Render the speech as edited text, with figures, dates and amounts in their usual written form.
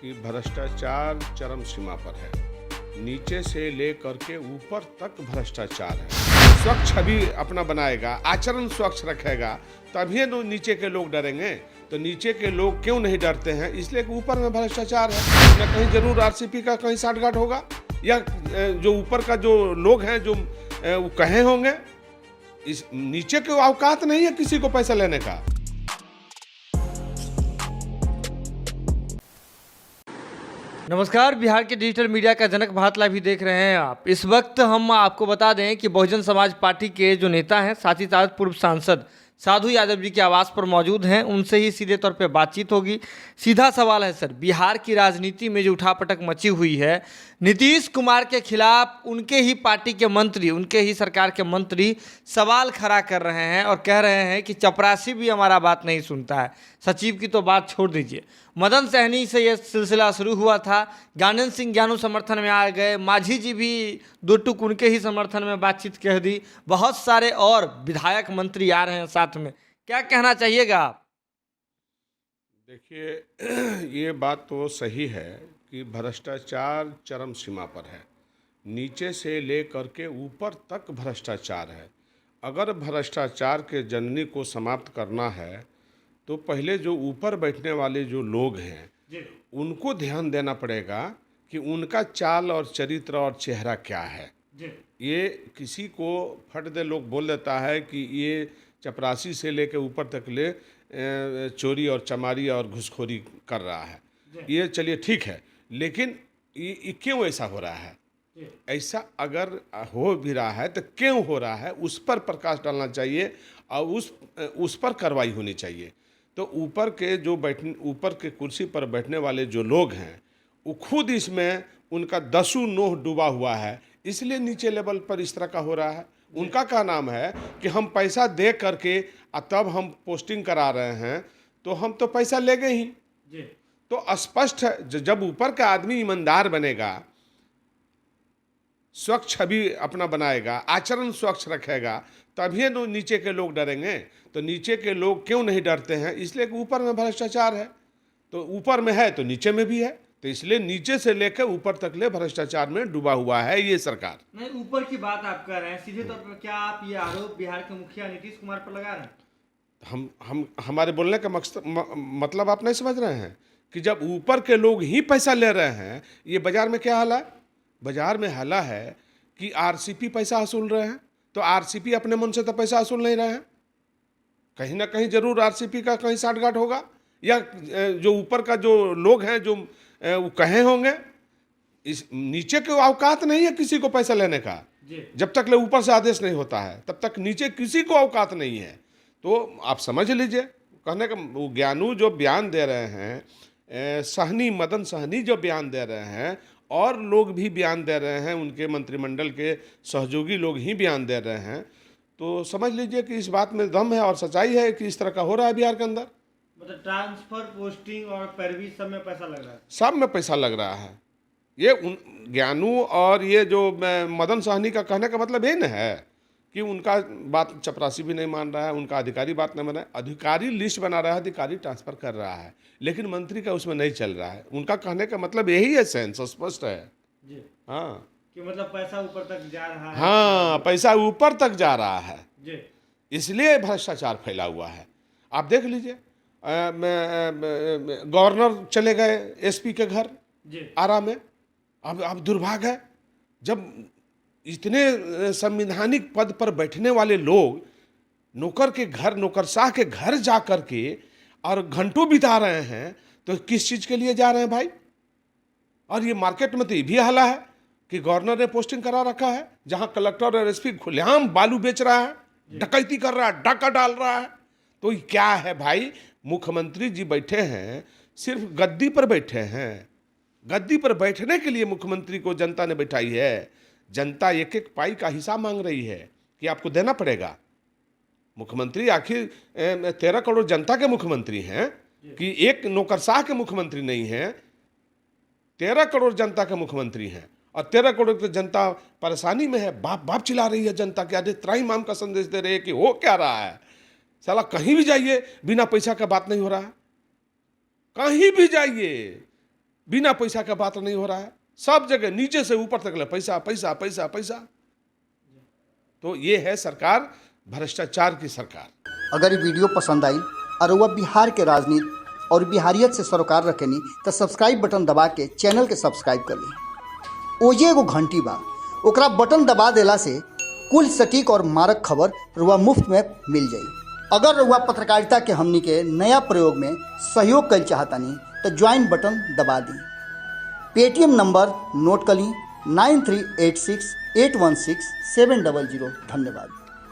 कि भ्रष्टाचार चरम सीमा पर है। नीचे से लेकर के ऊपर तक भ्रष्टाचार है। स्वच्छ छवि अपना बनाएगा, आचरण स्वच्छ रखेगा, तभी तो नीचे के लोग डरेंगे। तो नीचे के लोग क्यों नहीं डरते हैं? इसलिए कि ऊपर में भ्रष्टाचार है। न कहीं जरूर आरसीपी का कहीं साठगांठ होगा, या जो ऊपर का जो लोग हैं जो वो कहे होंगे। इस नीचे के औकात नहीं है किसी को पैसा लेने का। नमस्कार, बिहार के डिजिटल मीडिया का जनक भारत लाइव भी देख रहे हैं आप। इस वक्त हम आपको बता दें कि बहुजन समाज पार्टी के जो नेता हैं, साथ ही साथ पूर्व सांसद साधु यादव जी के आवास पर मौजूद हैं। उनसे ही सीधे तौर पे बातचीत होगी। सीधा सवाल है सर, बिहार की राजनीति में जो उठापटक मची हुई है, नीतीश कुमार के खिलाफ उनके ही पार्टी के मंत्री, उनके ही सरकार के मंत्री सवाल खड़ा कर रहे हैं और कह रहे हैं कि चपरासी भी हमारा बात नहीं सुनता है। सचिव की तो बात छोड़ दीजिए, मदन सहनी से यह सिलसिला शुरू हुआ था, ज्ञानेंद्र सिंह ज्ञानू समर्थन में आ गए, मांझी जी भी दो टुक उनके ही समर्थन में बातचीत कह दी, बहुत सारे और विधायक मंत्री आ रहे हैं साथ में। क्या कहना चाहिएगा आप? देखिए, ये बात तो सही है कि भ्रष्टाचार चरम सीमा पर है। नीचे से लेकर के ऊपर तक भ्रष्टाचार है। अगर भ्रष्टाचार के जननी को समाप्त करना है तो पहले जो ऊपर बैठने वाले जो लोग हैं उनको ध्यान देना पड़ेगा कि उनका चाल और चरित्र और चेहरा क्या है। ये किसी को फट दे लोग बोल देता है कि ये चपरासी से लेकर ऊपर तक ले चोरी और चमारी और घुसखोरी कर रहा है। ये चलिए ठीक है, लेकिन ये क्यों ऐसा हो रहा है? ऐसा अगर हो भी रहा है तो क्यों हो रहा है, उस पर प्रकाश डालना चाहिए और उस पर कार्रवाई होनी चाहिए। तो ऊपर के कुर्सी पर बैठने वाले जो लोग हैं वो खुद इसमें उनका दसों नोह डूबा हुआ है, इसलिए नीचे लेवल पर इस तरह का हो रहा है। उनका क्या नाम है कि हम पैसा दे करके तब हम पोस्टिंग करा रहे हैं, तो हम तो पैसा लेंगे ही। तो स्पष्ट है, जब ऊपर का आदमी ईमानदार बनेगा, स्वच्छ छवि अपना बनाएगा, आचरण स्वच्छ रखेगा, तभी तो नीचे के लोग डरेंगे। तो नीचे के लोग क्यों नहीं डरते हैं? इसलिए कि ऊपर में भ्रष्टाचार है। तो ऊपर में है तो नीचे में भी है, तो इसलिए नीचे से लेकर ऊपर तक ले भ्रष्टाचार में डूबा हुआ है ये सरकार। नहीं, ऊपर की बात आप कर रहे हैं, सीधे तौर पर क्या आप ये आरोप बिहार के मुखिया नीतीश कुमार पर लगा रहे हैं? हमारे बोलने का मतलब आप नहीं समझ रहे हैं कि जब ऊपर के लोग ही पैसा ले रहे हैं, ये बाजार में क्या हाल है? बाजार में हाल है कि आरसीपी पैसा वसूल रहे हैं। तो आरसीपी अपने मन से तो पैसा वसूल नहीं रहे हैं, कहीं ना कहीं जरूर आरसीपी का कहीं साठगांठ होगा, या जो ऊपर का जो लोग हैं जो वो कहे होंगे। इस नीचे के औकात नहीं है किसी को पैसा लेने का। जब तक ले ऊपर से आदेश नहीं होता है तब तक नीचे किसी को औकात नहीं है। तो आप समझ लीजिए, कहने का वो ज्ञानू जो बयान दे रहे हैं, सहनी मदन सहनी जो बयान दे रहे हैं, और लोग भी बयान दे रहे हैं, उनके मंत्रिमंडल के सहयोगी लोग ही बयान दे रहे हैं, तो समझ लीजिए कि इस बात में दम है और सच्चाई है कि इस तरह का हो रहा है बिहार के अंदर। मतलब ट्रांसफर, पोस्टिंग और पैरवी सब में पैसा लग रहा है। सब में पैसा लग रहा है। ये ज्ञानू और ये जो मदन सहनी का कहने का मतलब ये न है कि उनका बात चपरासी भी नहीं मान रहा है, उनका अधिकारी बात नहीं मान रहा है। अधिकारी लिस्ट बना रहा है, अधिकारी ट्रांसफर कर रहा है, लेकिन मंत्री का उसमें नहीं चल रहा है। उनका कहने का मतलब यही है, सेंस स्पष्ट है। हाँ, कि मतलब पैसा ऊपर तक जा रहा है। हाँ, पैसा ऊपर तक जा रहा है, जी। इसलिए भ्रष्टाचार फैला हुआ है। आप देख लीजिए, गवर्नर चले गए एसपी के घर आरा में। अब दुर्भाग्य है, जब इतने संवैधानिक पद पर बैठने वाले लोग नौकर के घर, नौकरशाह के घर जा कर के और घंटों बिता रहे हैं, तो किस चीज़ के लिए जा रहे हैं भाई? और ये मार्केट में तो ये भी हाला है कि गवर्नर ने पोस्टिंग करा रखा है, जहां कलेक्टर और एसपी खुलेआम बालू बेच रहा है, डकैती कर रहा है, डाका डाल रहा है। तो क्या है भाई? मुख्यमंत्री जी बैठे हैं, सिर्फ गद्दी पर बैठे हैं। गद्दी पर बैठने के लिए मुख्यमंत्री को जनता ने बैठाई है। जनता एक एक पाई का हिसाब मांग रही है कि आपको देना पड़ेगा। मुख्यमंत्री आखिर 13 करोड़ जनता के मुख्यमंत्री हैं कि एक नौकरशाह के मुख्यमंत्री नहीं हैं। 13 करोड़ जनता के मुख्यमंत्री हैं, और 13 करोड़ की जनता परेशानी में है। बाप बाप चिल्ला रही है जनता के आगे, त्राहिमाम का संदेश दे रही है कि हो क्या रहा है। साला कहीं भी जाइए बिना पैसा का बात नहीं हो रहा है, कहीं भी जाइए बिना पैसा का बात नहीं हो रहा है, सब जगह नीचे से ऊपर तक पैसा पैसा पैसा पैसा। तो ये है सरकार, भ्रष्टाचार की सरकार। अगर ये वीडियो पसंद आई और वह बिहार के राजनीति और बिहारियत से सरोकार रखेनी तो सब्सक्राइब बटन दबा के चैनल के सब्सक्राइब कर ली। ओजे एगो घंटी बा, ओकरा बटन दबा देला से कुल सटीक और मारक खबर रुआ मुफ्त में मिल जाई। अगर रुआ पत्रकारिता के हमनी के नया प्रयोग में सहयोग कर चाहतानी तो ज्वाइन बटन दबा दी। पेटीएम नंबर नोट कर ली 9386816700। धन्यवाद।